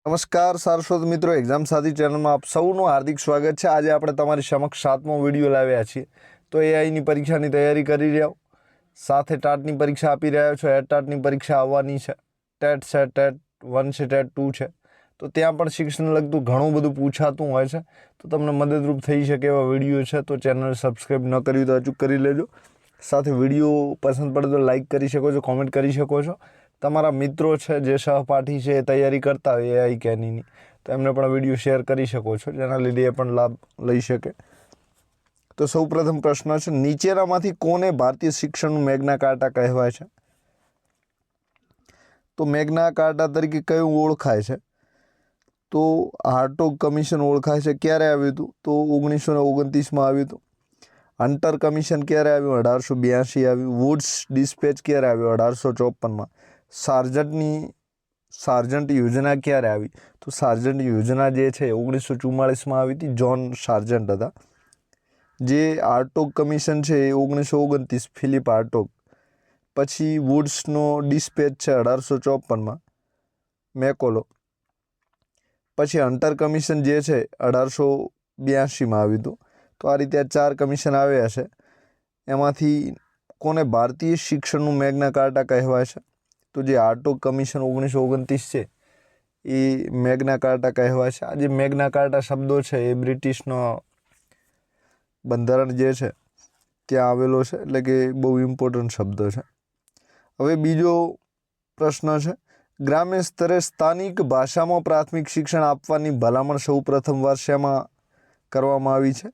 નમસ્કાર સારસ્વત મિત્રો, એક્ઝામ સાથી ચેનલમાં આપ સૌનું હાર્દિક સ્વાગત છે। આજે આપણે તમારી સમક્ષ 7મો વિડીયો લાવ્યા છીએ। તો એઆઈની પરીક્ષાની તૈયારી કરી રહ્યા હો, સાથે ટાટની પરીક્ષા આપી રહ્યા છો। ટાટની પરીક્ષા આવવાની છે, ટેટ છે, ટેટ 1 છે, ટેટ 2 છે। તો ત્યાં પણ શિક્ષણ લગતું ઘણું બધું પૂછાતું હોય છે। તો તમને મદદરૂપ થઈ શકે એવા વિડીયો છે, તો ચેનલ સબસ્ક્રાઈબ ન કર્યું તો અચૂક કરી લેજો। સાથે વિડીયો પસંદ પડે તો લાઇક કરી શકો છો, કોમેન્ટ કરી શકો છો। તમારા મિત્રો છે જે સહપાઠી છે એ તૈયારી કરતા હોય એઆઈ કેનીની, તો એમને પણ વિડીયો શેર કરી શકો છો, જેના લીધે એ પણ લાભ લઈ શકે। તો સૌપ્રથમ પ્રશ્ન છે, નીચેનામાંથી કોને ભારતીય શિક્ષણનું મેગ્ના કાર્ટા કહેવાય છે? તો મેગ્ના કાર્ટા તરીકે કયું ઓળખાય છે? તો હાર્ટોગ કમિશન ઓળખાય છે। ક્યારે આવ્યું હતું? તો 1929માં આવ્યું હતું। હન્ટર કમિશન ક્યારે આવ્યું? 1882 આવ્યું। વુડ્સ ડિસ્પેચ ક્યારે આવ્યું? 1854માં। સાર્જન્ટ યોજના ક્યારે આવી? તો સાર્જન્ટ યોજના જે છે 1944માં આવી હતી। જ્હોન સાર્જન્ટ હતા। જે હાર્ટોગ કમિશન છે એ 1929 ફિલિપ હાર્ટોગ। પછી વુડ્સનો ડિસ્પેચ છે 1854માં મેકોલો। પછી હન્ટર કમિશન જે છે 1882માં આવ્યું હતું। તો આ રીતે આ 4 કમિશન આવ્યા છે। એમાંથી કોને ભારતીય શિક્ષણનું મેગ્ના કાર્ટા કહેવાય છે? તો જે હાર્ટોગ કમિશન 1929 છે એ મેગ્ના કાર્ટા કહેવાય છે। આ જે મેગ્ના કાર્ટા શબ્દો છે એ બ્રિટિશનો બંધારણ જે છે ત્યાં આવેલો છે, એટલે કે બહુ ઇમ્પોર્ટન્ટ શબ્દો છે। હવે બીજો પ્રશ્ન છે, ગ્રામ્ય સ્તરે સ્થાનિક ભાષામાં પ્રાથમિક શિક્ષણ આપવાની ભલામણ સૌ પ્રથમ વાર શેમાં કરવામાં આવી છે?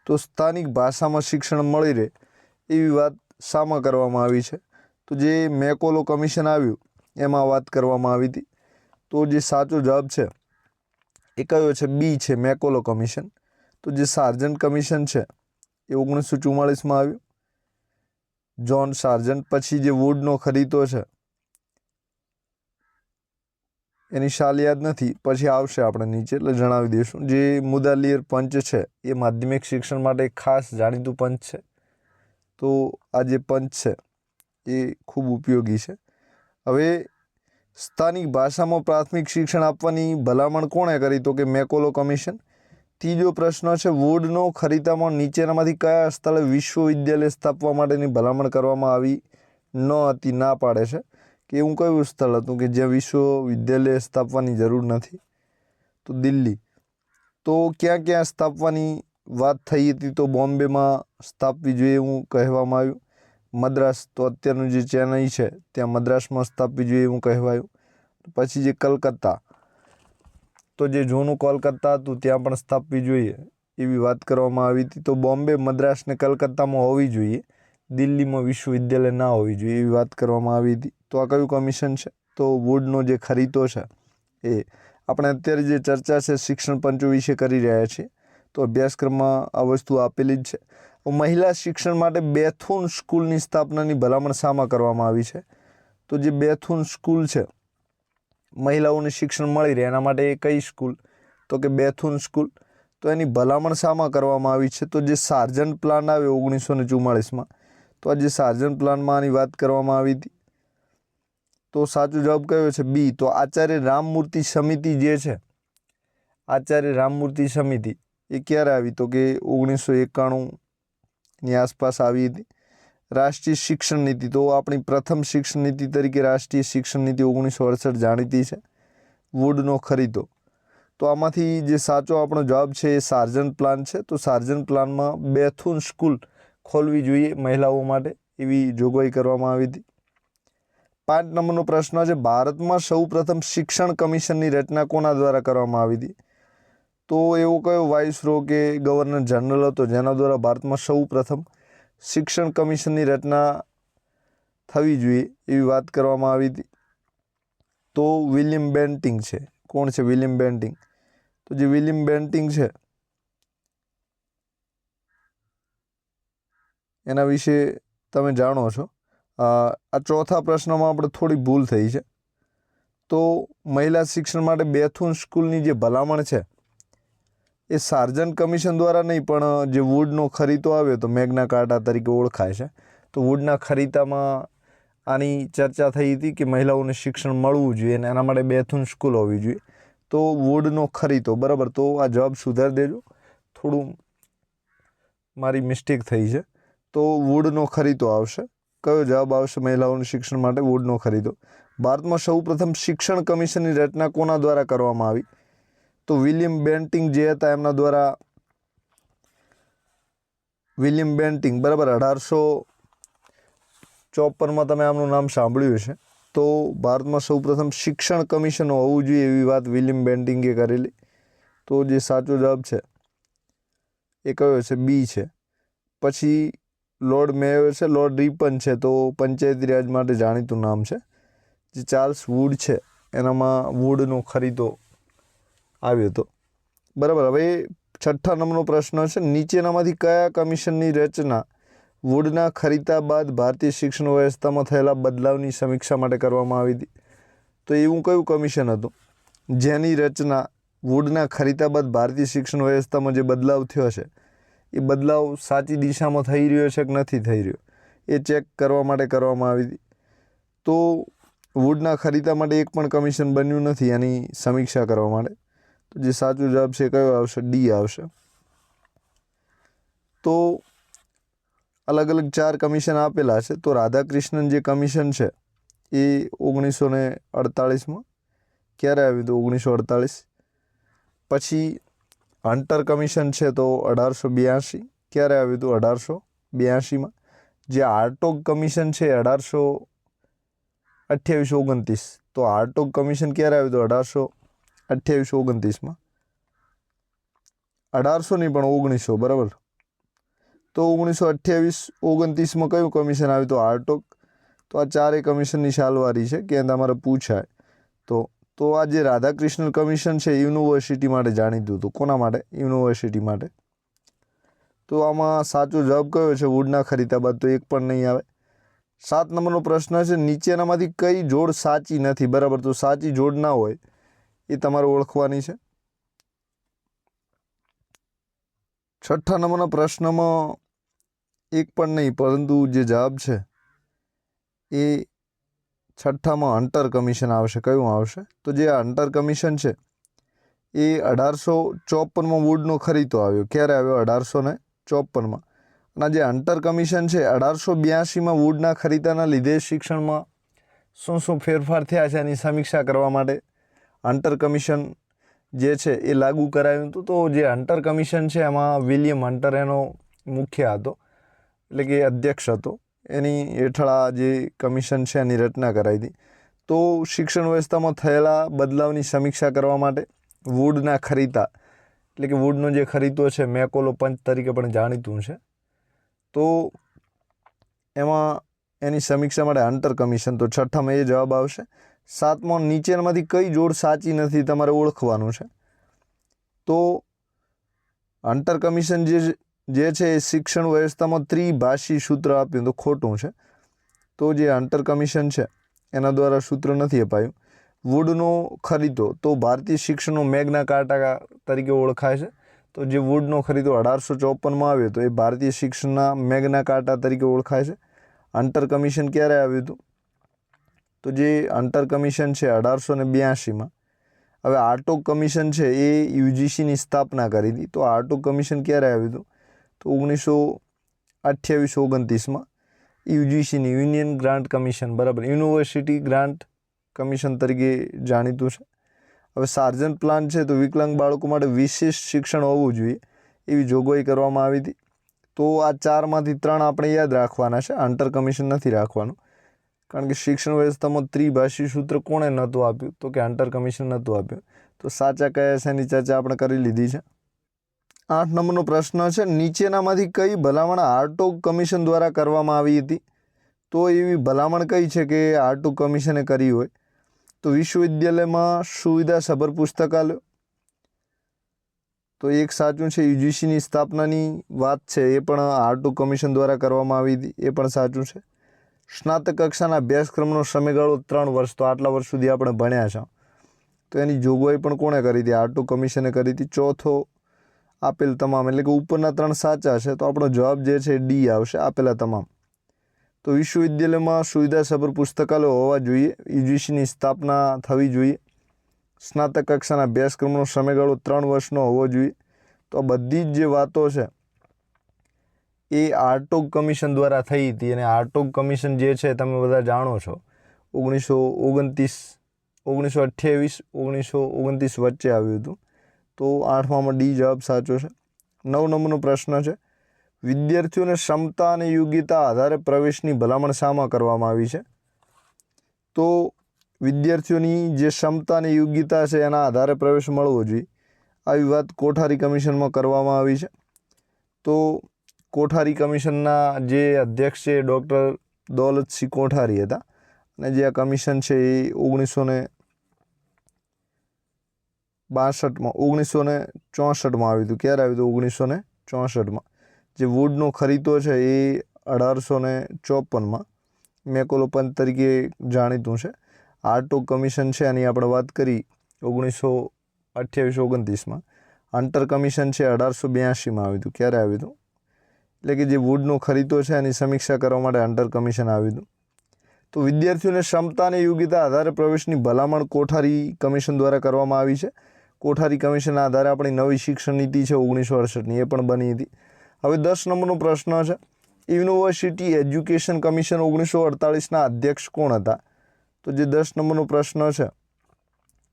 તો સ્થાનિક ભાષામાં શિક્ષણ મળી રહે એવી વાત શામાં કરવામાં આવી છે? તો જે મેકોલો કમિશન આવ્યું એમાં વાત કરવામાં આવી હતી। તો જે સાચો જવાબ છે એ કયો છે? બી છે, મેકોલો કમિશન। તો જે સાર્જન્ટ કમિશન છે એ 1944માં આવ્યું, જ્હોન સાર્જન્ટ। પછી જે વુડનો ખરીદો છે એની સાલ યાદ નથી, પછી આવશે આપણે નીચે એટલે જણાવી દઈશું। જે મુદાલિયર પંચ છે એ માધ્યમિક શિક્ષણ માટે એક ખાસ જાણીતું પંચ છે। તો આ જે પંચ છે એ ખૂબ ઉપયોગી છે। હવે સ્થાનિક ભાષામાં પ્રાથમિક શિક્ષણ આપવાની ભલામણ કોણે કરી? તો કે મેકોલો કમિશન। ત્રીજો પ્રશ્ન છે, વુડનો ખરીદામાં નીચેનામાંથી કયા સ્થળે વિશ્વવિદ્યાલય સ્થાપવા માટેની ભલામણ કરવામાં આવી ન હતી? ના પાડે છે કે એવું કયું સ્થળ હતું કે જ્યાં વિશ્વવિદ્યાલય સ્થાપવાની જરૂર નથી? તો દિલ્હી। તો ક્યાં ક્યાં સ્થાપવાની વાત થઈ હતી? તો બોમ્બેમાં સ્થાપવી જોઈએ એવું કહેવામાં આવ્યું। મદ્રાસ, તો અત્યારનું જે ચેન્નઈ છે ત્યાં મદ્રાસમાં સ્થાપવી જોઈએ એવું કહેવાયું। પછી જે કલકત્તા, તો જે જૂનું કોલકાતા હતું ત્યાં પણ સ્થાપવી જોઈએ એવી વાત કરવામાં આવી હતી। તો બોમ્બે, મદ્રાસ ને કલકત્તામાં હોવી જોઈએ, દિલ્હીમાં વિશ્વવિદ્યાલય ના હોવી જોઈએ એવી વાત કરવામાં આવી હતી। તો આ કયું કમિશન છે? તો વુડનો જે ખરીદો છે એ। આપણે અત્યારે જે ચર્ચા છે શિક્ષણ પંચો વિશે કરી રહ્યા છીએ, તો અભ્યાસક્રમમાં આ વસ્તુ આપેલી જ છે। મહિલા શિક્ષણ માટે બેથુન સ્કૂલની સ્થાપનાની ભલામણ શામાં કરવામાં આવી છે? તો જે બેથુન સ્કૂલ છે, મહિલાઓને શિક્ષણ મળી રહે એના માટે એ કઈ સ્કૂલ? તો કે બેથુન સ્કૂલ। તો એની ભલામણ શામાં કરવામાં આવી છે? તો જે સાર્જન્ટ પ્લાન આવ્યો 1944માં, તો આ જે સાર્જન્ટ પ્લાનમાં આની વાત કરવામાં આવી હતી। તો સાચો જવાબ કયો છે? બી। તો આચાર્ય રામમૂર્તિ સમિતિ જે છે, આચાર્ય રામમૂર્તિ સમિતિ એ ક્યારે આવી? તો કે 1991ની આસપાસ આવી હતી। રાષ્ટ્રીય શિક્ષણ નીતિ, તો આપણી પ્રથમ શિક્ષણ નીતિ તરીકે રાષ્ટ્રીય શિક્ષણ નીતિ 1968 જાણીતી છે। વુડનો ખરીદો, તો આમાંથી જે સાચો આપણો જવાબ છે એ સાર્જન્ટ પ્લાન છે। તો સાર્જન્ટ પ્લાનમાં બેથુન સ્કૂલ ખોલવી જોઈએ મહિલાઓ માટે એવી જોગવાઈ કરવામાં આવી હતી। 5 નંબરનો પ્રશ્ન છે, ભારતમાં સૌ પ્રથમ શિક્ષણ કમિશનની રચના કોના દ્વારા કરવામાં આવી હતી? તો એવો કયો વાઇસરો કે ગવર્નર જનરલ હતો જેના દ્વારા ભારતમાં સૌ પ્રથમ શિક્ષણ કમિશનની રચના થવી જોઈએ એવી વાત કરવામાં આવી હતી? તો વિલિયમ બેન્ટિંગ છે। કોણ છે વિલિયમ બેન્ટિંગ? તો જે વિલિયમ બેન્ટિંગ છે એના વિશે તમે જાણો છો। આ ચોથા પ્રશ્નમાં આપણે થોડી ભૂલ થઈ છે। તો મહિલા શિક્ષણ માટે બેથુન સ્કૂલની જે ભલામણ છે એ સાર્જન્ટ કમિશન દ્વારા નહીં, પણ જે વુડનો ખરીદો આવ્યો તો મેગ્ના કાર્ટા તરીકે ઓળખાય છે। તો વુડના ખરીદામાં આની ચર્ચા થઈ હતી કે મહિલાઓને શિક્ષણ મળવું જોઈએ અને એના માટે બેથુન સ્કૂલ હોવી જોઈએ। તો વુડનો ખરીદો, બરાબર. તો આ જવાબ સુધારી દેજો, થોડું મારી મિસ્ટેક થઈ છે. તો વુડનો ખરીદો આવશે. કયો જવાબ આવશે મહિલાઓના શિક્ષણ માટે? વુડનો ખરીદો. ભારતમાં સૌપ્રથમ શિક્ષણ કમિશનની રચના કોના દ્વારા કરવામાં આવી? તો વિલિયમ બેન્ટિંગ જે હતા એમના દ્વારા. વિલિયમ બેન્ટિંગ, બરાબર. 1854માં તમે આમનું નામ સાંભળ્યું હશે. તો ભારતમાં સૌપ્રથમ શિક્ષણ કમિશન હોવું જોઈએ એવી વાત વિલિયમ બેન્ટિંગે કરેલી. તો જે સાચો જવાબ છે એ કયો છે? બી છે. પછી લોર્ડ મેયો છે, લોર્ડ રિપન છે. તો પંચાયતી રાજ માટે જાણીતું નામ છે. જે ચાર્લ્સ વુડ છે એનામાં વુડનો ખરીદો આવ્યો હતો, બરાબર. હવે 6થા નંબરનો પ્રશ્ન છે, નીચેનામાંથી કયા કમિશનની રચના વુડના ખરીદા બાદ ભારતીય શિક્ષણ વ્યવસ્થામાં થયેલા બદલાવની સમીક્ષા માટે કરવામાં આવી હતી? તો એવું કયું કમિશન હતું જેની રચના વુડના ખરીદા બાદ ભારતીય શિક્ષણ વ્યવસ્થામાં જે બદલાવ થયો છે એ બદલાવ સાચી દિશામાં થઈ રહ્યો છે કે નથી થઈ રહ્યો એ ચેક કરવા માટે કરવામાં આવી હતી? તો વુડના ખરીદા માટે એક પણ કમિશન બન્યું નથી એની સમીક્ષા કરવા માટે. તો જે સાચો જવાબ છે કયો આવશે? ડી આવશે. તો અલગ અલગ 4 કમિશન આપેલા છે. તો રાધાકૃષ્ણન જે કમિશન છે એ 1948માં ક્યારે આવ્યું હતું? 1948. પછી હન્ટર કમિશન છે તો 1882 ક્યારે આવ્યું હતું? 1882માં. જે હાર્ટોગ કમિશન છે 1828-29. તો હાર્ટોગ કમિશન ક્યારે આવ્યું હતું? 1828-29માં. 1800 નહીં પણ 1900, બરાબર. તો 1928-29માં કયું કમિશન આવ્યું હતું? હાર્ટોગ. તો આ 4 કમિશનની સાલવારી છે કે તમારે પૂછાય. તો આ જે રાધાકૃષ્ણન કમિશન છે યુનિવર્સિટી માટે જાણીતું હતું. કોના માટે? યુનિવર્સિટી માટે. તો આમાં સાચો જવાબ કયો છે વુડના ખરીદા બાદ? તો એક પણ નહીં આવે. 7 નંબરનો પ્રશ્ન છે, નીચેનામાંથી કઈ જોડ સાચી નથી? બરાબર. તો સાચી જોડ ના હોય એ તમારે ઓળખવાની છે. 6થા નંબરના પ્રશ્નમાં એક પણ નહીં, પરંતુ જે જવાબ છે એ 6થામાં હન્ટર કમિશન આવશે. કયું આવશે? તો જે આ હન્ટર કમિશન છે એ 1854માં વુડનો ખરીદો આવ્યો. ક્યારે આવ્યો? 1854માં. અને જે હન્ટર કમિશન છે 1882માં વુડના ખરીદાના લીધે શિક્ષણમાં શું શું ફેરફાર થયા છે એની સમીક્ષા કરવા માટે હન્ટર કમિશન જે છે એ લાગુ કરાયું હતું. તો જે હન્ટર કમિશન છે એમાં વિલિયમ હન્ટર એનો મુખ્ય હતો, એટલે કે અધ્યક્ષ હતો. એની હેઠળ આ જે કમિશન છે એની રચના કરાઈ હતી. તો શિક્ષણ વ્યવસ્થામાં થયેલા બદલાવની સમીક્ષા કરવા માટે વુડના ખરીદા, એટલે કે વુડનો જે ખરીદો છે મેકોલો પંચ તરીકે પણ જાણીતું છે. તો એમાં એની સમીક્ષા માટે હન્ટર કમિશન. તો 6થામાં એ જવાબ આવશે. 7માં નીચેનામાંથી કઈ જોડ સાચી નથી તમારે ઓળખવાનું છે. તો હન્ટર કમિશન જે છે એ શિક્ષણ વ્યવસ્થામાં ત્રિભાષી સૂત્ર આપ્યું તો ખોટું છે. તો જે હન્ટર કમિશન છે એના દ્વારા સૂત્ર નથી અપાયું. વુડનો ખરીદો તો ભારતીય શિક્ષણનો મેગ્ના કાર્ટા તરીકે ઓળખાય છે. તો જે વુડનો ખરીદો 1854માં આવ્યો તો એ ભારતીય શિક્ષણના મેગ્ના કાર્ટા તરીકે ઓળખાય છે. હન્ટર કમિશન ક્યારે આવ્યું હતું? તો જે હન્ટર કમિશન છે 1882માં. હવે હાર્ટોગ કમિશન છે એ યુજીસીની સ્થાપના કરી હતી. તો હાર્ટોગ કમિશન ક્યારે આવ્યું હતું? તો 1928-29માં. યુજીસીની યુનિયન ગ્રાન્ટ કમિશન, બરાબર. યુનિવર્સિટી ગ્રાન્ટ કમિશન તરીકે જાણીતું છે. હવે સાર્જન્ટ પ્લાન છે તો વિકલાંગ બાળકો માટે વિશેષ શિક્ષણ હોવું જોઈએ એવી જોગવાઈ કરવામાં આવી હતી. તો આ 4માંથી 3 આપણે યાદ રાખવાના છે. હન્ટર કમિશન નથી રાખવાનું, કારણ કે શિક્ષણ વ્યવસ્થામાં ત્રિભાષી સૂત્ર કોણે નહોતું આપ્યું? તો કે હન્ટર કમિશન નહોતું આપ્યું. તો સાચા કયા છે એની ચર્ચા આપણે કરી લીધી છે. 8 નંબરનો પ્રશ્ન છે, નીચેનામાંથી કઈ ભલામણ હાર્ટોગ કમિશન દ્વારા કરવામાં આવી હતી? તો એવી ભલામણ કઈ છે કે હાર્ટોગ કમિશને કરી હોય? તો વિશ્વવિદ્યાલયમાં સુવિધાસભર પુસ્તકાલય. તો એક સાચું છે. યુજીસીની સ્થાપનાની વાત છે એ પણ હાર્ટોગ કમિશન દ્વારા કરવામાં આવી હતી, એ પણ સાચું છે. સ્નાતક કક્ષાના અભ્યાસક્રમનો સમયગાળો 3 વર્ષ. તો આટલા વર્ષ સુધી આપણે ભણ્યા છે તો એની જોગવાઈ પણ કોણે કરી હતી? હાર્ટોગ કમિશને કરી હતી. ચોથો આપેલ તમામ, એટલે કે ઉપરના 3 સાચા છે. તો આપણો જવાબ જે છે ડી આવશે, આપેલા તમામ. તો વિશ્વવિદ્યાલયમાં સુવિધાસભર પુસ્તકાલયો હોવા જોઈએ. યુજીસીની સ્થાપના થવી જોઈએ. સ્નાતક કક્ષાના અભ્યાસક્રમનો સમયગાળો 3 વર્ષનો હોવો જોઈએ. તો આ બધી જ જે વાતો છે એ આર્ટોગ કમિશન દ્વારા થઈ હતી. અને આર્ટોગ કમિશન જે છે તમે બધા જાણો છો 1929, 1928, 1929 વચ્ચે આવ્યું હતું. તો 8માં ડી જવાબ સાચો છે. 9 નંબરનો પ્રશ્ન છે, વિદ્યાર્થીઓને ક્ષમતા અને યોગ્યતા આધારે પ્રવેશની ભલામણ શામાં કરવામાં આવી છે? તો વિદ્યાર્થીઓની જે ક્ષમતા અને યોગ્યતા છે એના આધારે પ્રવેશ મળવો જોઈએ. આવી વાત કોઠારી કમિશનમાં કરવામાં આવી છે. તો કોઠારી કમિશનના જે અધ્યક્ષ છે ડૉક્ટર દૌલતસિંહ કોઠારી હતા. અને જે આ કમિશન છે એ 1964માં આવ્યું હતું. ક્યારે આવ્યું હતું? 1964માં. જે વુડનો ખરીદો છે એ 1854માં મેકોલો પંત તરીકે જાણીતું છે. આર્ટોગ કમિશન છે એની આપણે વાત કરી 1928-29માં. હન્ટર કમિશન છે 1882માં આવ્યું હતું. ક્યારે આવ્યું હતું? એટલે કે જે વુડનો ખરીદો છે એની સમીક્ષા કરવા માટે હન્ટર કમિશન આવ્યું હતું. તો વિદ્યાર્થીઓને ક્ષમતા અને યોગ્યતા આધારે પ્રવેશની ભલામણ કોઠારી કમિશન દ્વારા કરવામાં આવી છે. કોઠારી કમિશનના આધારે આપણી નવી શિક્ષણ નીતિ છે 1968ની એ પણ બની હતી. હવે 10 નંબરનો પ્રશ્ન છે, યુનિવર્સિટી એજ્યુકેશન કમિશન 1948ના અધ્યક્ષ કોણ હતા? તો જે 10 નંબરનો પ્રશ્ન છે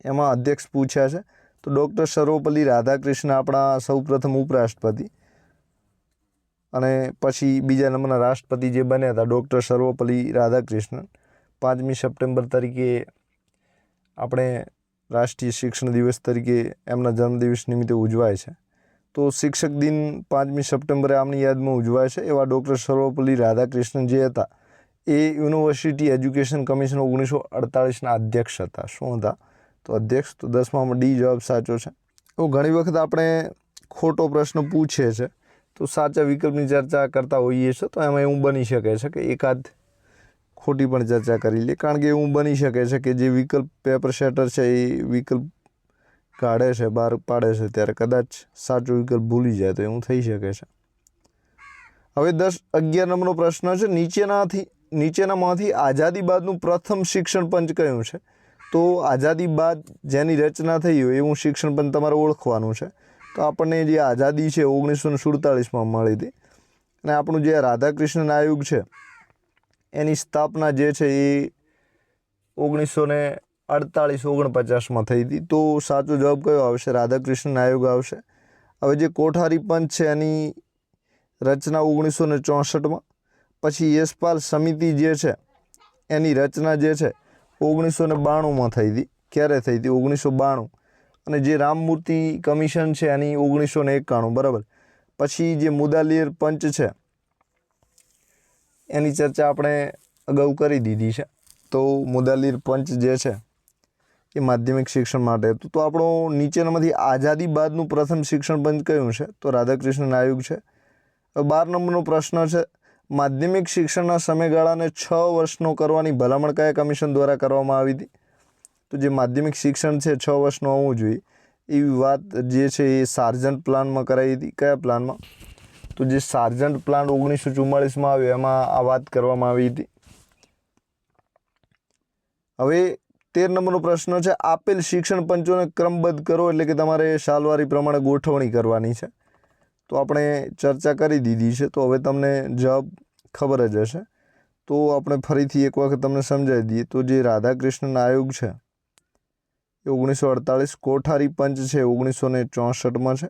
એમાં અધ્યક્ષ પૂછ્યા છે. તો ડૉક્ટર સર્વપલ્લી રાધાકૃષ્ણ આપણા સૌપ્રથમ ઉપરાષ્ટ્રપતિ. અને પછી બીજા નંબરના રાષ્ટ્રપતિ જે બન્યા હતા ડૉક્ટર સર્વપલ્લી રાધાકૃષ્ણન. 5મી સપ્ટેમ્બર તરીકે આપણે રાષ્ટ્રીય શિક્ષણ દિવસ તરીકે એમના જન્મદિવસ નિમિત્તે ઉજવાય છે. તો શિક્ષક દિન 5મી સપ્ટેમ્બરે આમની યાદમાં ઉજવાય છે. એવા ડૉક્ટર સર્વપલ્લી રાધાકૃષ્ણન જે હતા એ યુનિવર્સિટી એજ્યુકેશન કમિશન 1948ના અધ્યક્ષ હતા. શું હતા? તો અધ્યક્ષ. તો 10માં ડી જવાબ સાચો છે. તો ઘણી વખત આપણે ખોટો પ્રશ્ન પૂછે છે તો સાચા વિકલ્પની ચર્ચા કરતા હોઈએ છીએ. તો એમાં એવું બની શકે છે કે એકાદ ખોટી પણ ચર્ચા કરી લે. કારણ કે એવું બની શકે છે કે જે વિકલ્પ પેપર સેટર છે એ વિકલ્પ કાઢે છે, બહાર પાડે છે ત્યારે કદાચ સાચો વિકલ્પ ભૂલી જાય તો એવું થઈ શકે છે. હવે 11 નંબરનો પ્રશ્ન છે, નીચેનામાંથી આઝાદી બાદનું પ્રથમ શિક્ષણ પંચ કયું છે? તો આઝાદી બાદ જેની રચના થઈ હોય એવું શિક્ષણ પંચ તમારે ઓળખવાનું છે. તો આપણને જે આઝાદી છે 1947માં મળી હતી. અને આપણું જે રાધાકૃષ્ણન આયોગ છે એની સ્થાપના જે છે એ 1948-49માં થઈ હતી. તો સાચો જવાબ કયો આવશે? રાધાકૃષ્ણન આયોગ આવશે. હવે જે કોઠારી પંચ છે એની રચના 1964માં. પછી યશપાલ સમિતિ જે છે એની રચના જે છે 1992માં થઈ હતી. ક્યારે થઈ હતી? 1992. અને જે રામમૂર્તિ કમિશન છે એની 1991. બરાબર. પછી જે મુદાલિયર પંચ છે એની ચર્ચા આપણે અગાઉ કરી દીધી છે. તો મુદાલિયર પંચ જે છે એ માધ્યમિક શિક્ષણ માટે હતું. તો આપણો નીચેનામાંથી આઝાદી બાદનું પ્રથમ શિક્ષણ પંચ કયું છે? તો રાધાકૃષ્ણન આયોગ છે. 12 નંબરનો પ્રશ્ન છે, માધ્યમિક શિક્ષણના સમયગાળાને 6 વર્ષનો કરવાની ભલામણ કયા કમિશન દ્વારા કરવામાં આવી હતી? તો જે માધ્યમિક શિક્ષણ છે 6 વર્ષનું હોવું જોઈએ એવી વાત જે છે એ સાર્જન્ટ પ્લાનમાં કરાઈ હતી. કયા પ્લાનમાં? તો જે સાર્જન્ટ પ્લાન 1944માં આવ્યો એમાં આ વાત કરવામાં આવી હતી. હવે 13 નંબરનો પ્રશ્ન છે, આપેલ શિક્ષણ પંચોને ક્રમબદ્ધ કરો. એટલે કે તમારે સાલવારી પ્રમાણે ગોઠવણી કરવાની છે. તો આપણે ચર્ચા કરી દીધી છે. તો હવે તમને જવાબ ખબર જ હશે. તો આપણે ફરીથી એક વખત તમને સમજાવી દઈએ. તો જે રાધાકૃષ્ણન આયોગ છે એ 1948, કોઠારી પંચ છે 1964માં છે,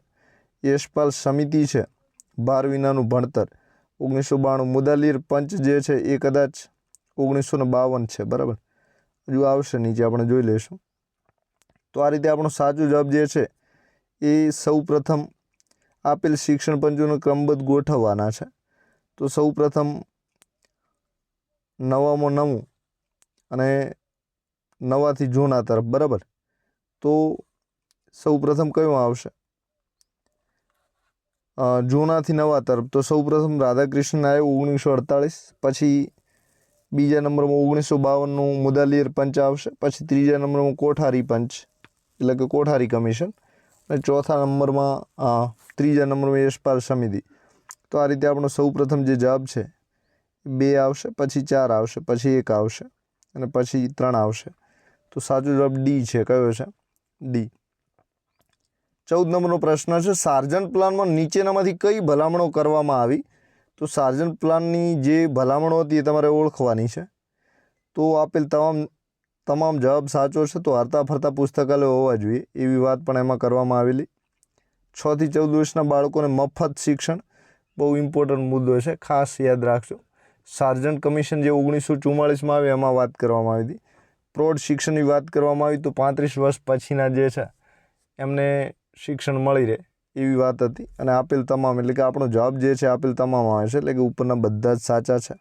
યશપાલ સમિતિ છે બાર વિનાનું ભણતર 1992, મુદાલિયર પંચ જે છે એ કદાચ 1952 છે. બરાબર. હજુ આવશે નીચે આપણે જોઈ લઈશું. તો આ રીતે આપણો સાચો જવાબ જે છે એ સૌ પ્રથમ આપેલ શિક્ષણ પંચોને ક્રમબદ્ધ ગોઠવવાના છે. તો સૌ પ્રથમ 9માં 9 અને 9થી જૂના તરફ. બરાબર. તો સૌ પ્રથમ કયું આવશે? જૂનાથી નવા તરફ. તો સૌ પ્રથમ રાધાકૃષ્ણન આયોગ 1948. પછી બીજા નંબરમાં 1952નું મુદાલિયર પંચ આવશે. પછી ત્રીજા નંબરમાં કોઠારી પંચ એટલે કે કોઠારી કમિશન. અને ચોથા નંબરમાં ત્રીજા નંબરમાં યશપાલ સમિતિ. તો આ રીતે આપણો સૌ પ્રથમ જે જવાબ છે 2 આવશે, પછી 4 આવશે, પછી 1 આવશે અને પછી 3 આવશે. તો સાચો જવાબ ડી છે. કયો છે? ડી। 14 નંબરનો પ્રશ્ન છે, સાર્જન્ટ પ્લાનમાં નીચેનામાંથી કઈ ભલામણો કરવામાં આવી? તો સાર્જન્ટ પ્લાનની જે ભલામણો હતી એ તમારે ઓળખવાની છે. તો આપેલ તમામ જવાબ સાચો છે. તો હરતા ફરતા પુસ્તકાલય હોવા જોઈએ એવી વાત પણ એમાં કરવામાં આવેલી. 6 થી 14 વર્ષના બાળકોને મફત શિક્ષણ બહુ ઇમ્પોર્ટન્ટ મુદ્દો છે, ખાસ યાદ રાખજો. સાર્જન્ટ કમિશન જે 1944માં આવી એમાં વાત કરવામાં આવી હતી. પ્રૌઢ શિક્ષણની વાત કરવામાં આવી તો 35 વર્ષ પછીના જે છે એમને શિક્ષણ મળી રહે એવી વાત હતી. અને આપેલ તમામ એટલે કે આપણો જવાબ જે છે આપેલ તમામ આવે છે, એટલે કે ઉપરના બધા જ સાચા છે.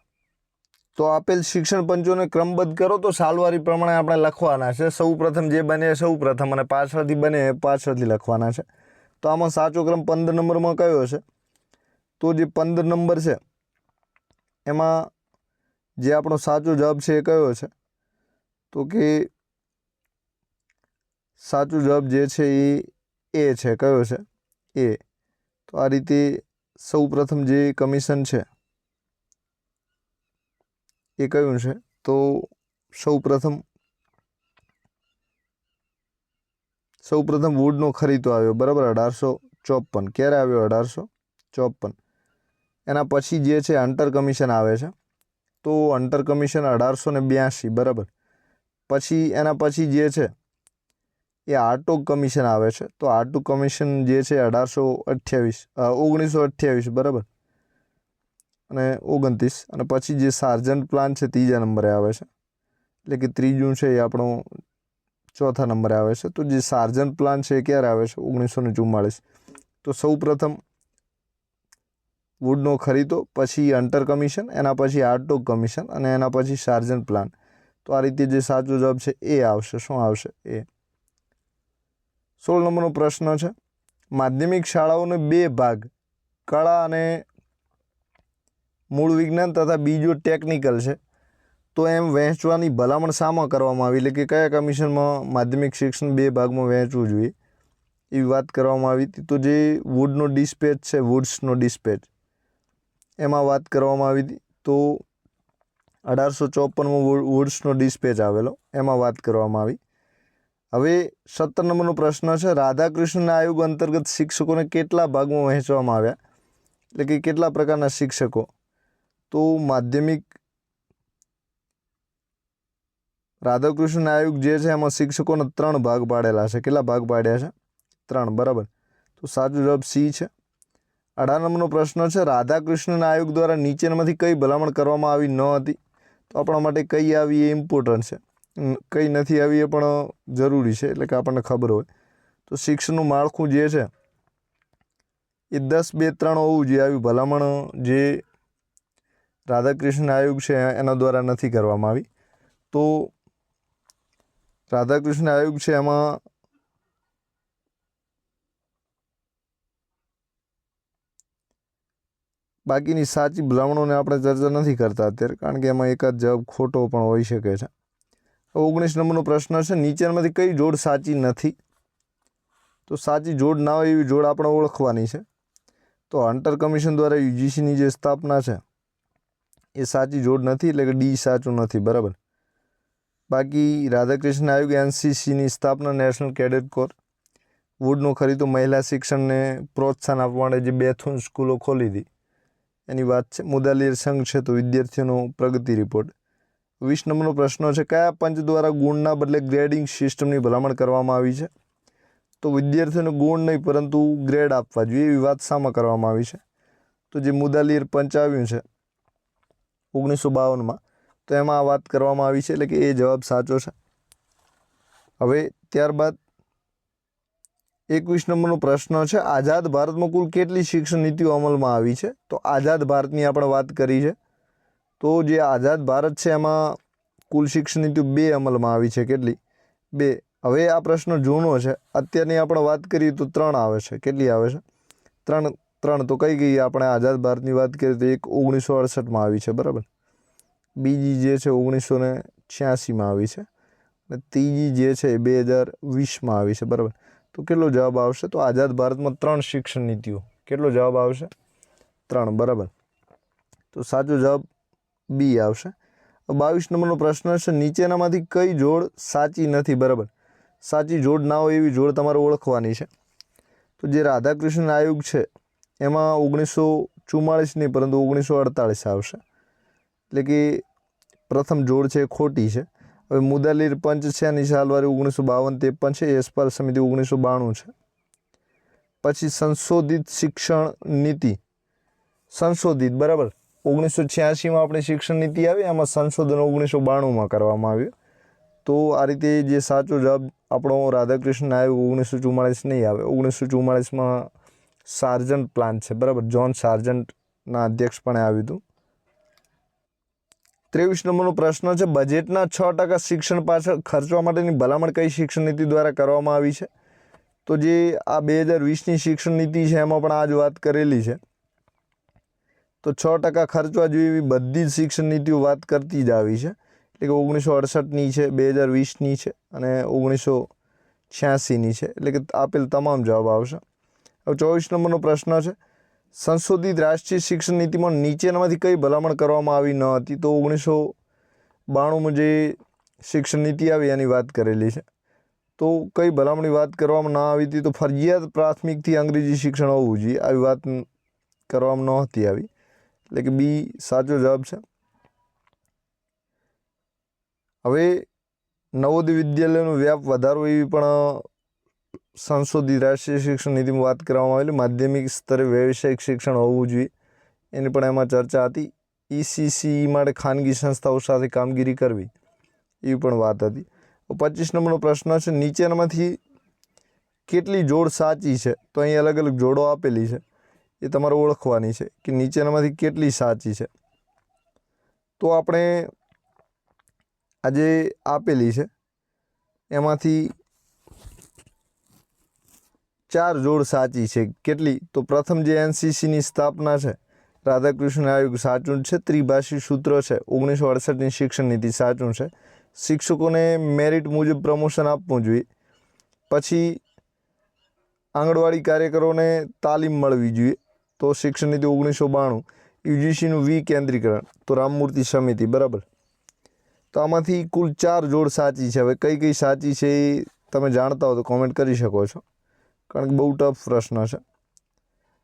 તો આપેલ શિક્ષણ પંચોને ક્રમબદ્ધ કરો તો સાલવારી પ્રમાણે આપણે લખવાના છે. સૌ પ્રથમ જે બને સૌ પ્રથમ અને પાછળથી બને પાછળથી લખવાના છે. તો આમાં સાચો ક્રમ 15 નંબરમાં કયો છે? તો જે 15 નંબર છે એમાં જે આપણો સાચો જવાબ છે એ કયો છે? તો કે સાચો જવાબ જે છે એ છે. કયો છે? એ. તો આ રીતે સૌ પ્રથમ જે કમિશન છે એ કયું છે? તો સૌ પ્રથમ વુડનો ખરીદો આવ્યો, બરાબર, 1854. ક્યારે આવ્યો? 1854. એના પછી જે છે હન્ટર કમિશન આવે છે. તો હન્ટર કમિશન 1882, બરાબર. પછી એના પછી જે છે એ હાર્ટોગ કમિશન આવે છે. તો હાર્ટોગ કમિશન જે છે 1928, બરાબર, અને 29. અને પછી જે સાર્જન્ટ પ્લાન છે ત્રીજા નંબરે આવે છે, એટલે કે ત્રીજું છે એ આપણો ચોથા નંબરે આવે છે. તો જે સાર્જન્ટ પ્લાન છે એ ક્યારે આવે છે? 1944. તો સૌ પ્રથમ વુડનો ખરીદો, પછી હન્ટર કમિશન, એના પછી હાર્ટોગ કમિશન અને એના પછી સાર્જન્ટ પ્લાન. તો આ રીતે જે સાચો જવાબ છે એ આવશે. શું આવશે? એ. 16 નંબરનો પ્રશ્ન છે, માધ્યમિક શાળાઓને 2 ભાગ, કળા અને મૂળ વિજ્ઞાન તથા બીજો ટેકનિકલ છે, તો એમ વહેંચવાની ભલામણ શામાં કરવામાં આવી? એટલે કે કયા કમિશનમાં માધ્યમિક શિક્ષણ 2 ભાગમાં વહેંચવું જોઈએ એવી વાત કરવામાં આવી હતી. તો જે વુડનો ડિસ્પેચ છે, વુડ્સનો ડિસ્પેચ, એમાં વાત કરવામાં આવી હતી. તો 1854માં વુડ્સનો ડિસ્પેચ આવેલો, એમાં વાત કરવામાં આવી. હવે 17 નંબરનો પ્રશ્ન છે, રાધાકૃષ્ણ આયોગ અંતર્ગત શિક્ષકોને કેટલા ભાગમાં વહેંચવામાં આવ્યા? એટલે કે કેટલા પ્રકારના શિક્ષકો? તો માધ્યમિક રાધાકૃષ્ણ આયોગ જે છે એમાં શિક્ષકોને 3 ભાગ પાડેલા છે. કેટલા ભાગ પાડ્યા છે? 3, બરાબર. તો સાચો જવાબ સી છે. 18 નંબરનો પ્રશ્ન છે, રાધાકૃષ્ણ આયોગ દ્વારા નીચેનામાંથી કઈ ભલામણ કરવામાં આવી ન હતી? તો આપણા માટે કઈ આવી એ ઇમ્પોર્ટન્ટ છે, કઈ નથી આવી એ પણ જરૂરી છે, એટલે કે આપણને ખબર હોય. તો શિક્ષણનું માળખું જે છે એ 10-2-3 હોવું જોઈએ. આવી ભલામણ જે રાધાકૃષ્ણ આયોગ છે એના દ્વારા નથી કરવામાં આવી. તો રાધાકૃષ્ણ આયોગ છે એમાં બાકીની સાચી ભલામણોને આપણે ચર્ચા નથી કરતા અત્યારે, કારણ કે એમાં એકાદ જવાબ ખોટો પણ હોઈ શકે છે. 19 નંબરનો પ્રશ્ન છે, નીચેનામાંથી કઈ જોડ સાચી નથી? તો સાચી જોડ ના હોય એવી જોડ આપણે ઓળખવાની છે. તો હન્ટર કમિશન દ્વારા યુજીસીની જે સ્થાપના છે એ સાચી જોડ નથી, એટલે કે ડી સાચું નથી, બરાબર. બાકી રાધાકૃષ્ણ આયોગ, એનસીસીની સ્થાપના, નેશનલ કેડેટ કોર, વુડનો ખરીદો, મહિલા શિક્ષણને પ્રોત્સાહન આપવા માટે જે બેથુન સ્કૂલો ખોલી હતી એની વાત છે. મુદાલિયર સંઘ છે તો વિદ્યાર્થીઓનો પ્રગતિ રિપોર્ટ. 20 નંબરનો પ્રશ્ન છે, કયા પંચ દ્વારા ગુણના બદલે ગ્રેડિંગ સિસ્ટમની ભલામણ કરવામાં આવી છે? તો વિદ્યાર્થીઓને ગુણ નહીં પરંતુ ગ્રેડ આપવા જોઈએ એવી વાત શામાં કરવામાં આવી છે? તો જે મુદાલિયર પંચ આવ્યું છે 1952માં, તો એમાં આ વાત કરવામાં આવી છે, એટલે કે એ જવાબ સાચો છે. હવે ત્યારબાદ 21 નંબરનો પ્રશ્ન છે, આઝાદ ભારતમાં કુલ કેટલી શિક્ષણ નીતિઓ અમલમાં આવી છે? તો આઝાદ ભારતની આપણે વાત કરી છે. તો જે આઝાદ ભારત છે એમાં કુલ શિક્ષણ નીતિઓ 2 અમલમાં આવી છે. કેટલી? 2. હવે આ પ્રશ્ન જૂનો છે, અત્યારની આપણે વાત કરીએ તો 3 આવે છે. કેટલી આવે છે? 3. તો કઈ આપણે આઝાદ ભારતની વાત કરીએ તો એક 1968માં આવી છે, બરાબર. બીજી જે છે 1986માં આવી છે અને ત્રીજી જે છે 2020માં આવી છે, બરાબર. તો કેટલો જવાબ આવશે? તો આઝાદ ભારતમાં 3 શિક્ષણ નીતિઓ. કેટલો જવાબ આવશે? 3, બરાબર. તો સાચો જવાબ બી આવશે. 22 નંબરનો પ્રશ્ન છે, નીચેનામાંથી કઈ જોડ સાચી નથી? બરાબર. સાચી જોડ ના હોય એવી જોડ તમારે ઓળખવાની છે. તો જે રાધાકૃષ્ણ આયોગ છે એમાં 1944 નહીં પરંતુ 1948 આવશે, એટલે કે પ્રથમ જોડ છે એ ખોટી છે. હવે મુદાલીર પંચ છે એની સાલવારી 1952-53 છે, યશપાલ સમિતિ 1992 છે. પછી સંશોધિત શિક્ષણ નીતિ, સંશોધિત બરાબર 1986માં આપણે શિક્ષણ નીતિ આવી, એમાં સંશોધન 1992માં કરવામાં આવ્યું. તો આ રીતે જે સાચો જવાબ આપણો રાધાકૃષ્ણ આયોગ 1944 નહીં આવે. 1944માં સાર્જન્ટ પ્લાન છે બરાબર, જ્હોન સાર્જન્ટના અધ્યક્ષપણે આવ્યું હતું. 23 નંબરનો પ્રશ્ન છે, બજેટના 6% શિક્ષણ પાછળ ખર્ચવા માટેની ભલામણ કઈ શિક્ષણ નીતિ દ્વારા કરવામાં આવી છે? તો જે આ 2020ની શિક્ષણ નીતિ છે એમાં પણ આ જ વાત કરેલી છે. તો 6% ખર્ચવા જોઈએ એવી બધી જ શિક્ષણ નીતિઓ વાત કરતી જ આવી છે, એટલે કે 1968ની છે, 2020ની છે અને 1986ની છે, એટલે કે આપેલ તમામ જવાબ આવશે. હવે 24 નંબરનો પ્રશ્ન છે, સંશોધિત રાષ્ટ્રીય શિક્ષણ નીતિમાં નીચેનામાંથી કઈ ભલામણ કરવામાં આવી ન હતી? તો 1992માં જે શિક્ષણ નીતિ આવી એની વાત કરેલી છે. તો કઈ ભલામણની વાત કરવામાં ના આવી હતી? તો ફરજિયાત પ્રાથમિકથી અંગ્રેજી શિક્ષણ હોવું જોઈએ, આવી વાત કરવામાં નહોતી આવી, એટલે કે બી સાચો જવાબ છે. હવે નવોદય વિદ્યાલયનો વ્યાપ વધારો એવી પણ સંશોધિત રાષ્ટ્રીય શિક્ષણ નીતિમાં વાત કરવામાં આવેલી. માધ્યમિક સ્તરે વ્યવસાયિક શિક્ષણ હોવું જોઈએ એની પણ એમાં ચર્ચા હતી. ECCE માટે ખાનગી સંસ્થાઓ સાથે કામગીરી કરવી એવી પણ વાત હતી. 25 નંબરનો પ્રશ્ન છે, નીચેનામાંથી કેટલી જોડ સાચી છે? તો અહીં અલગ અલગ જોડો આપેલી છે, એ તમારે ઓળખવાની છે કે નીચેનામાંથી કેટલી સાચી છે. તો આપણે આજે આપેલી છે એમાંથી 4 જોડ સાચી છે. કેટલી? તો પ્રથમ જે NCCની સ્થાપના છે, રાધાકૃષ્ણ આયોગ સાચું છે. ત્રિભાષી સૂત્ર છે 1968ની શિક્ષણ નીતિ સાચું છે. શિક્ષકોને મેરિટ મુજબ પ્રમોશન આપવું જોઈએ. પછી આંગણવાડી કાર્યકરોને તાલીમ મળવી જોઈએ, તો શિક્ષણ નીતિ 1992. UGCનું વિકેન્દ્રીકરણ, તો રામમૂર્તિ સમિતિ બરાબર. તો આમાંથી કુલ 4 જોડ સાચી છે. હવે કઈ કઈ સાચી છે એ તમે જાણતા હો તો કોમેન્ટ કરી શકો છો, કારણ કે બહુ ટફ પ્રશ્ન છે.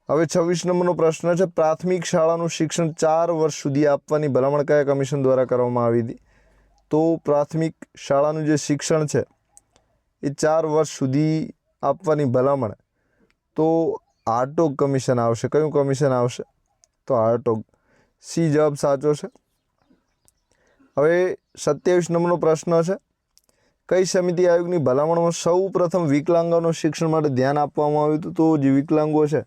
હવે 26 નંબરનો પ્રશ્ન છે, પ્રાથમિક શાળાનું શિક્ષણ 4 વર્ષ સુધી આપવાની ભલામણ કયા કમિશન દ્વારા કરવામાં આવી હતી? તો પ્રાથમિક શાળાનું જે શિક્ષણ છે એ 4 વર્ષ સુધી આપવાની ભલામણ તો હાર્ટોગ કમિશન આવશે. કયું કમિશન આવશે? તો હાર્ટોગ. સી જવાબ સાચો છે. હવે 27 નંબરનો પ્રશ્ન છે, કઈ સમિતિ આયોગની ભલામણમાં સૌ પ્રથમ વિકલાંગોના શિક્ષણ માટે ધ્યાન આપવામાં આવ્યું હતું? તો જે વિકલાંગો છે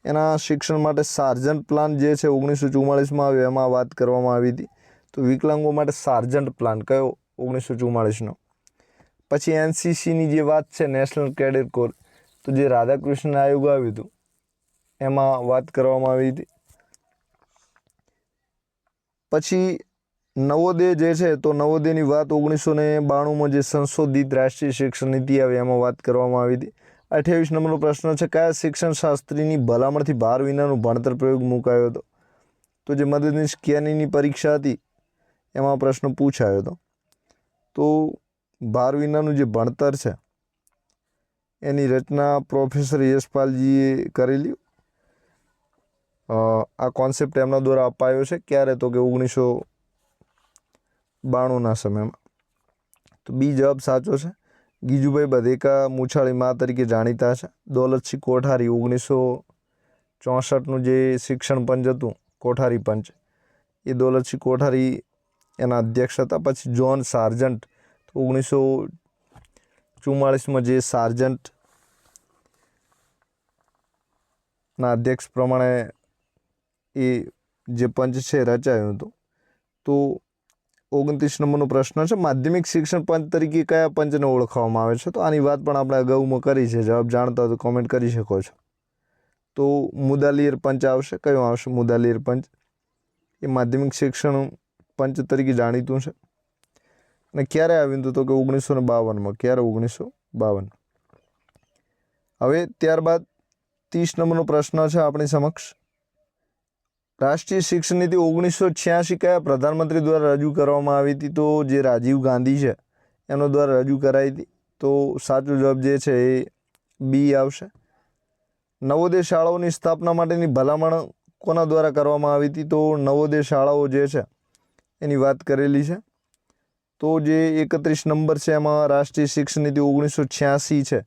એના શિક્ષણ માટે સાર્જન્ટ પ્લાન જે છે 1944માં આવ્યો, એમાં વાત કરવામાં આવી હતી. તો વિકલાંગો માટે સાર્જન્ટ પ્લાન કયો? 1944નો. પછી NCCની જે વાત છે, નેશનલ કેડેટ કોર, તો જે રાધાકૃષ્ણ આયોગ આવ્યું હતું એમાં વાત કરવામાં આવી હતી. પછી નવોદય જે છે, તો નવોદયની વાત 1992માં જે સંશોધિત રાષ્ટ્રીય શિક્ષણ નીતિ આવી એમાં વાત કરવામાં આવી હતી. 28 નંબરનો પ્રશ્ન છે, કયા શિક્ષણ શાસ્ત્રીની ભલામણથી ભાર વિનાનું ભણતર પ્રયોગ મુકાયો હતો? તો જે મદદનીશ કેનીની પરીક્ષા હતી એમાં પ્રશ્ન પૂછાયો હતો. તો ભાર વિનાનું જે ભણતર છે એની રચના પ્રોફેસર યશપાલજીએ કરેલી. આ કોન્સેપ્ટ એમના દ્વારા અપાયો છે. ક્યારે? તો કે 1992ના સમયમાં. તો બી જવાબ સાચો છે. ગીજુભાઈ બધેકા મૂછાળી મા તરીકે જાણીતા છે. દોલતસિંહ કોઠારી 1964નું જે શિક્ષણ પંચ હતું, કોઠારી પંચ, એ દોલતસિંહ કોઠારી એના અધ્યક્ષ હતા. પછી જ્હોન સાર્જન્ટ 1944માં જે સાર્જન્ટના અધ્યક્ષ પ્રમાણે એ જે પંચ છે રચાયું હતું. તો 29 નંબરનો પ્રશ્ન છે, માધ્યમિક શિક્ષણ પંચ તરીકે કયા પંચને ઓળખવામાં આવે છે? તો આની વાત પણ આપણે અગાઉમાં કરી છે. જવાબ જાણતા હોય તો કોમેન્ટ કરી શકો છો. તો મુદાલિયર પંચ આવશે. કયો આવશે? મુદાલિયર પંચ. એ માધ્યમિક શિક્ષણ પંચ તરીકે જાણીતું છે. અને ક્યારે આવ્યું હતું? તો કે 1952માં. ક્યારે? 1952. હવે ત્યારબાદ 30 નંબરનો પ્રશ્ન છે આપણી સમક્ષ, રાષ્ટ્રીય શિક્ષણ નીતિ 1986 કયા પ્રધાનમંત્રી દ્વારા રજૂ કરવામાં આવી હતી? તો જે રાજીવ ગાંધી છે એમનો દ્વારા રજૂ કરાઈ હતી. તો સાચો જવાબ જે છે એ બી આવશે। નવોદય શાળાઓની સ્થાપના માટેની ભલામણ કોના દ્વારા કરવામાં આવી હતી? તો નવોદય શાળાઓ જે છે એની વાત કરેલી છે। તો જે 31 નંબર છે એમાં રાષ્ટ્રીય શિક્ષણ નીતિ 1986 છે,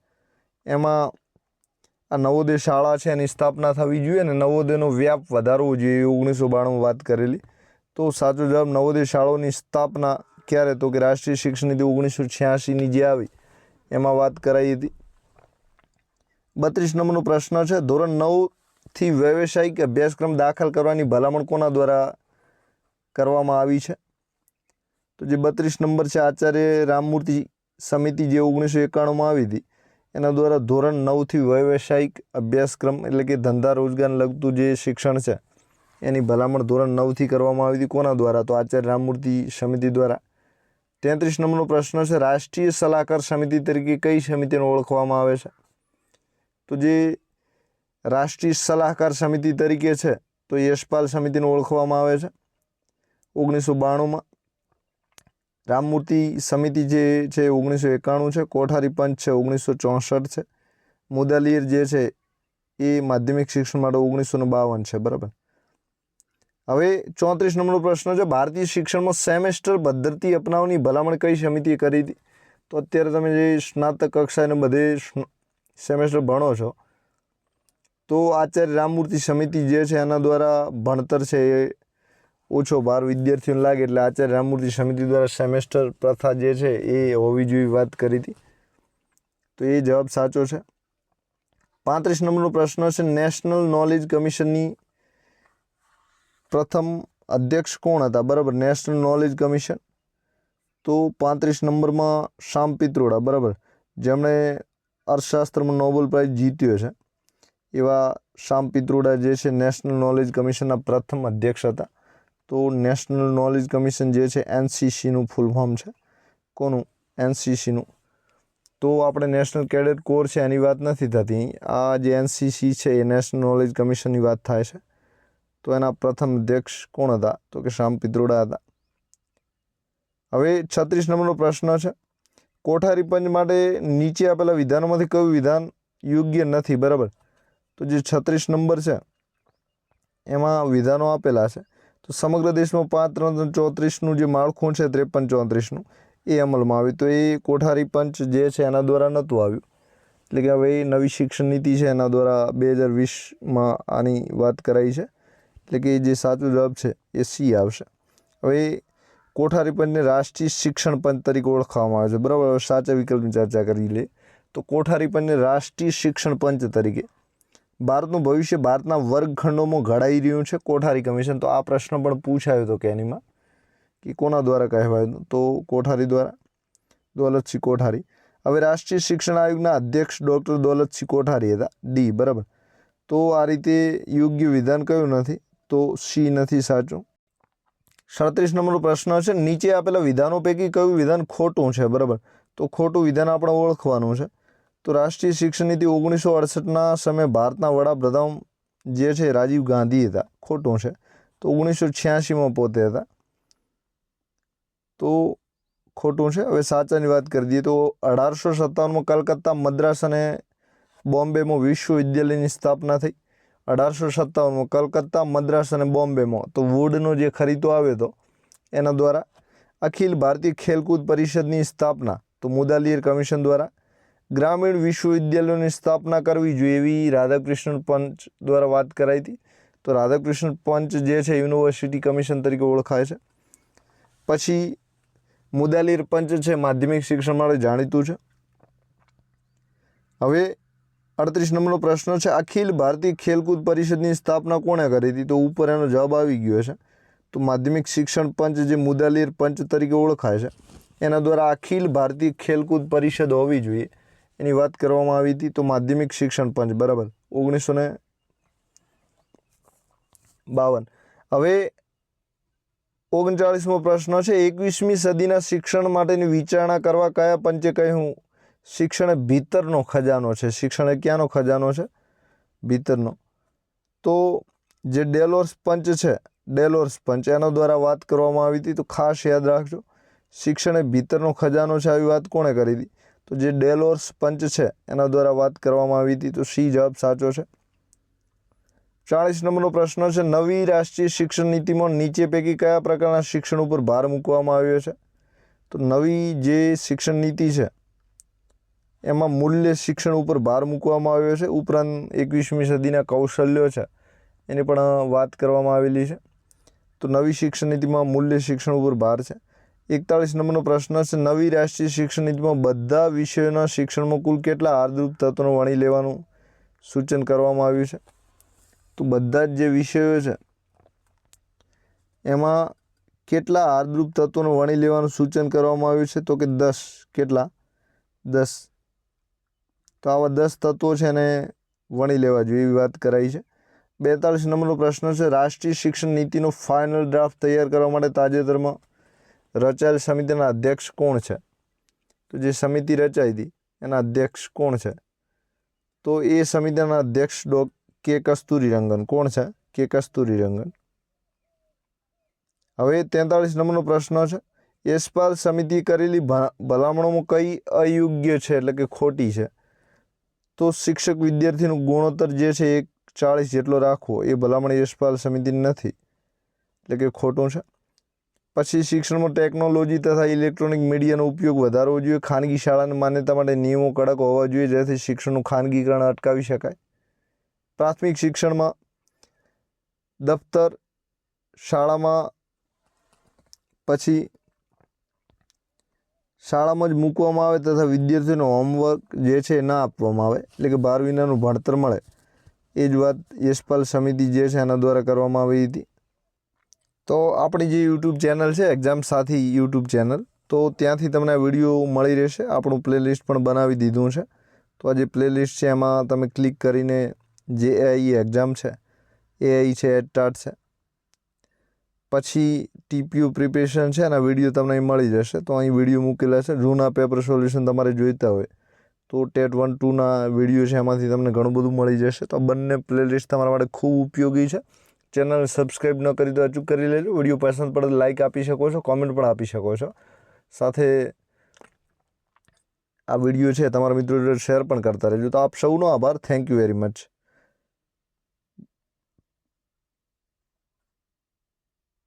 એમાં આ નવોદય શાળા છે એની સ્થાપના થવી જોઈએ ને નવોદયનો વ્યાપ વધારવો જોઈએ 1992 વાત કરેલી। તો સાચો જવાબ નવોદય શાળાઓની સ્થાપના ક્યારે? તો કે રાષ્ટ્રીય શિક્ષણ નીતિ 1986ની જે આવી એમાં વાત કરાઈ હતી। 32 નંબરનો પ્રશ્ન છે, ધોરણ 9થી વ્યવસાયિક અભ્યાસક્રમ દાખલ કરવાની ભલામણ કોના દ્વારા કરવામાં આવી છે? તો જે 32 નંબર છે આચાર્ય રામમૂર્તિ સમિતિ જે 1991માં આવી હતી એના દ્વારા ધોરણ 9થી વ્યવસાયિક અભ્યાસક્રમ એટલે કે ધંધા રોજગારને લગતું જે શિક્ષણ છે એની ભલામણ ધોરણ 9થી કરવામાં આવી હતી। કોના દ્વારા? તો આચાર્ય રામમૂર્તિ સમિતિ દ્વારા। 33 નંબરનો પ્રશ્ન છે, રાષ્ટ્રીય સલાહકાર સમિતિ તરીકે કઈ સમિતિને ઓળખવામાં આવે છે? તો જે રાષ્ટ્રીય સલાહકાર સમિતિ તરીકે છે તો યશપાલ સમિતિને ઓળખવામાં આવે છે 1992માં। રામમૂર્તિ સમિતિ જે છે 1991 છે, કોઠારી પંચ છે 1964 છે, મુદાલિયર જે છે એ માધ્યમિક શિક્ષણ માટે 1952 છે, બરાબર। હવે 34 નંબરનો પ્રશ્ન છે, ભારતીય શિક્ષણમાં સેમેસ્ટર પદ્ધતિ અપનાવવાની ભલામણ કઈ સમિતિએ કરી હતી? તો અત્યારે તમે જે સ્નાતક કક્ષાને બધે સેમેસ્ટર ભણો છો તો આચાર્ય રામમૂર્તિ સમિતિ જે છે એના દ્વારા ભણતર છે એ ઓછો ભાર વિદ્યાર્થીઓને લાગે એટલે આચાર્ય રામમૂર્તિ સમિતિ દ્વારા સેમેસ્ટર પ્રથા જે છે એ હોવી જોઈએ વાત કરી હતી, તો એ જવાબ સાચો છે। 35 નંબરનો પ્રશ્ન છે, નેશનલ નોલેજ કમિશનની પ્રથમ અધ્યક્ષ કોણ હતા? બરાબર, નેશનલ નોલેજ કમિશન તો 35 નંબરમાં શામ પિત્રોડા, બરાબર, જેમણે અર્થશાસ્ત્રમાં નોબેલ પ્રાઇઝ જીત્યો છે એવા શામ પિત્રોડા જે છે નેશનલ નોલેજ કમિશનના પ્રથમ અધ્યક્ષ હતા। તો નેશનલ નોલેજ કમિશન જે છે એનસીસીનું ફૂલ ફોર્મ છે, કોનું? એનસીસીનું। તો આપણે નેશનલ કેડેટ કોર છે એની વાત નથી થતી, આ જે એનસીસી છે એ નેશનલ નોલેજ કમિશનની વાત થાય છે। તો એના પ્રથમ અધ્યક્ષ કોણ હતા? તો કે શામ પિત્રોડા હતા। હવે 36 નંબરનો પ્રશ્ન છે, કોઠારી પંચ માટે નીચે આપેલા વિધાનોમાંથી કયું વિધાન યોગ્ય નથી? બરાબર, તો જે 36 નંબર છે એમાં વિધાનો આપેલા છે, તો સમગ્ર દેશમાં 5-3-34નું જે માળખું છે 53-34નું એ અમલમાં આવ્યું, તો એ કોઠારી પંચ જે છે એના દ્વારા નહોતું આવ્યું, એટલે કે હવે નવી શિક્ષણ નીતિ છે એના દ્વારા 2020માં આની વાત કરાઈ છે, એટલે કે જે સાચો જવાબ છે એ સી આવશે। હવે કોઠારી પંચને રાષ્ટ્રીય શિક્ષણ પંચ તરીકે ઓળખવામાં આવે છે, બરાબર। હવે સાચા વિકલ્પની ચર્ચા કરી લે તો કોઠારી પંચને રાષ્ટ્રીય શિક્ષણ પંચ તરીકે ભારતનું ભવિષ્ય ભારતના વર્ગખંડોમાં ઘડાઈ રહ્યું છે કોઠારી કમિશન, તો આ પ્રશ્ન પણ પૂછાયો હતો કે એનીમાં કે કોના દ્વારા કહેવાયું? તો કોઠારી દ્વારા, દોલતસિંહ કોઠારી। હવે રાષ્ટ્રીય શિક્ષણ આયોગના અધ્યક્ષ ડૉક્ટર દોલતસિંહ કોઠારી હતા, ડી, બરાબર। તો આ રીતે યોગ્ય વિધાન કયું નથી? તો સી નથી સાચું। 37 નંબરનો પ્રશ્ન છે, નીચે આપેલા વિધાનો પૈકી કયું વિધાન ખોટું છે? બરાબર, તો ખોટું વિધાન આપણે ઓળખવાનું છે। તો રાષ્ટ્રીય શિક્ષણ નીતિ 1968ના સમયે ભારતના વડાપ્રધાન જે છે રાજીવ ગાંધી હતા, ખોટું છે। તો 1986માં પોતે હતા, તો ખોટું છે। હવે સાચાની વાત કરી દઈએ તો 1857માં કલકત્તા, મદ્રાસ અને બોમ્બેમાં વિશ્વવિદ્યાલયની સ્થાપના થઈ। 1857માં કલકત્તા, મદ્રાસ અને બોમ્બેમાં તો વુડનો જે ખરીદો આવ્યો હતો એના દ્વારા। અખિલ ભારતીય ખેલકૂદ પરિષદની સ્થાપના તો મુદાલિયર કમિશન દ્વારા। ગ્રામીણ વિશ્વવિદ્યાલયોની સ્થાપના કરવી જોઈએ એવી રાધાકૃષ્ણ પંચ દ્વારા વાત કરાઈ હતી, તો રાધાકૃષ્ણ પંચ જે છે યુનિવર્સિટી કમિશન તરીકે ઓળખાય છે। પછી મુદાલિયર પંચ છે માધ્યમિક શિક્ષણ માટે જાણીતું છે। હવે 38 નંબરનો પ્રશ્ન છે, અખિલ ભારતીય ખેલકૂદ પરિષદની સ્થાપના કોણે કરી હતી? તો ઉપર એનો જવાબ આવી ગયો છે, તો માધ્યમિક શિક્ષણ પંચ જે મુદાલિયર પંચ તરીકે ઓળખાય છે એના દ્વારા અખિલ ભારતીય ખેલકૂદ પરિષદ હોવી જોઈએ એની વાત કરવામાં આવી હતી, તો માધ્યમિક શિક્ષણ પંચ, બરાબર, 1952। હવે 39મો પ્રશ્ન છે, 21મી સદીના શિક્ષણ માટેની વિચારણા કરવા કયા પંચે કહ્યું શિક્ષણ ભીતરનો ખજાનો છે? શિક્ષણ એ ક્યાંનો ખજાનો છે? ભીતરનો। તો જે ડેલોર્સ પંચ છે, ડેલોર્સ પંચ એના દ્વારા વાત કરવામાં આવી હતી, તો ખાસ યાદ રાખજો શિક્ષણ એ ભીતરનો ખજાનો છે આવી વાત કોણે કરી હતી? તો જે ડેલોર્સ પંચ છે એના દ્વારા વાત કરવામાં આવી હતી, તો સી જવાબ સાચો છે। 40 નંબરનો પ્રશ્ન છે, નવી રાષ્ટ્રીય શિક્ષણ નીતિમાં નીચે પૈકી કયા પ્રકારના શિક્ષણ ઉપર ભાર મૂકવામાં આવ્યો છે? તો નવી જે શિક્ષણ નીતિ છે એમાં મૂલ્ય શિક્ષણ ઉપર ભાર મૂકવામાં આવ્યો છે, ઉપરાંત 21મી સદીના કૌશલ્યો છે એની પણ વાત કરવામાં આવેલી છે। તો નવી શિક્ષણ નીતિમાં મૂલ્ય શિક્ષણ ઉપર ભાર છે। 41 નંબરનો પ્રશ્ન છે, નવી રાષ્ટ્રીય શિક્ષણ નીતિમાં બધા વિષયોના શિક્ષણમાં કુલ કેટલા આધારભૂત તત્વોને વણી લેવાનું સૂચન કરવામાં આવ્યું છે? તો બધા જ જે વિષયો છે એમાં કેટલા આધારભૂત તત્વોને વણી લેવાનું સૂચન કરવામાં આવ્યું છે? તો કે 10। કેટલા? 10। તો આવા 10 તત્વો છે એને વણી લેવા જોઈએ એવી વાત કરાઈ છે। 42 નંબરનો પ્રશ્ન છે, રાષ્ટ્રીય શિક્ષણ નીતિનો ફાઇનલ ડ્રાફ્ટ તૈયાર કરવા માટે તાજેતરમાં રચાયેલ સમિતિના અધ્યક્ષ કોણ છે? તો જે સમિતિ રચાઈ હતી એના અધ્યક્ષ કોણ છે? તો એ સમિતિના અધ્યક્ષ કે કસ્તુરીરંગન। કોણ છે? કે કસ્તુરીરંગન। હવે 43 નંબરનો પ્રશ્ન છે, યશપાલ સમિતિ કરેલી ભલામણોમાં કઈ અયોગ્ય છે એટલે કે ખોટી છે? તો શિક્ષક વિદ્યાર્થીનું ગુણોત્તર જે છે 1:40 જેટલો રાખવો એ ભલામણ યશપાલ સમિતિની નથી એટલે કે ખોટું છે। પછી શિક્ષણમાં ટેકનોલોજી તથા ઇલેક્ટ્રોનિક મીડિયાનો ઉપયોગ વધારવો જોઈએ, ખાનગી શાળાની માન્યતા માટે નિયમો કડક હોવા જોઈએ જેથી શિક્ષણનું ખાનગીકરણ અટકાવી શકાય। પ્રાથમિક શિક્ષણમાં દફતર શાળામાં પછી શાળામાં જ મૂકવામાં આવે તથા વિદ્યાર્થીઓને હોમવર્ક જે છે ના આપવામાં આવે એટલે કે 12 વિનાનું ભણતર મળે, એ જ વાત યશપાલ સમિતિ જે છે એના દ્વારા કરવામાં આવી હતી। તો આપણી જે યુટ્યુબ ચેનલ છે એક્ઝામ સાથી યુટ્યુબ ચેનલ, તો ત્યાંથી તમને આ વિડીયો મળી રહેશે। આપણું પ્લેલિસ્ટ પણ બનાવી દીધું છે, તો આ જે પ્લેલિસ્ટ છે એમાં તમે ક્લિક કરીને જે એઆઈ એક્ઝામ છે, એઆઈ છે, એટટાટ છે, પછી ટીપીયુ પ્રિપેરેશન છે એના વિડીયો તમને અહીં મળી જશે। તો અહીં વિડીયો મૂકેલા છે, જૂના પેપર સોલ્યુશન તમારે જોઈતા હોય તો ટેટ 1, 2ના વિડીયો છે એમાંથી તમને ઘણું બધું મળી જશે। તો બંને પ્લેલિસ્ટ તમારા માટે ખૂબ ઉપયોગી છે। ચેનલ સબસ્ક્રાઈબ ન કરી તો અચૂક કરી લેજો। વિડીયો પસંદ પડે લાઇક આપી શકો છો, કોમેન્ટ પણ આપી શકો છો, સાથે આ વિડીયો છે તમારા મિત્રો જોડે શેર પણ કરતા રહેજો। તો આપ સૌનો આભાર। Thank you very much.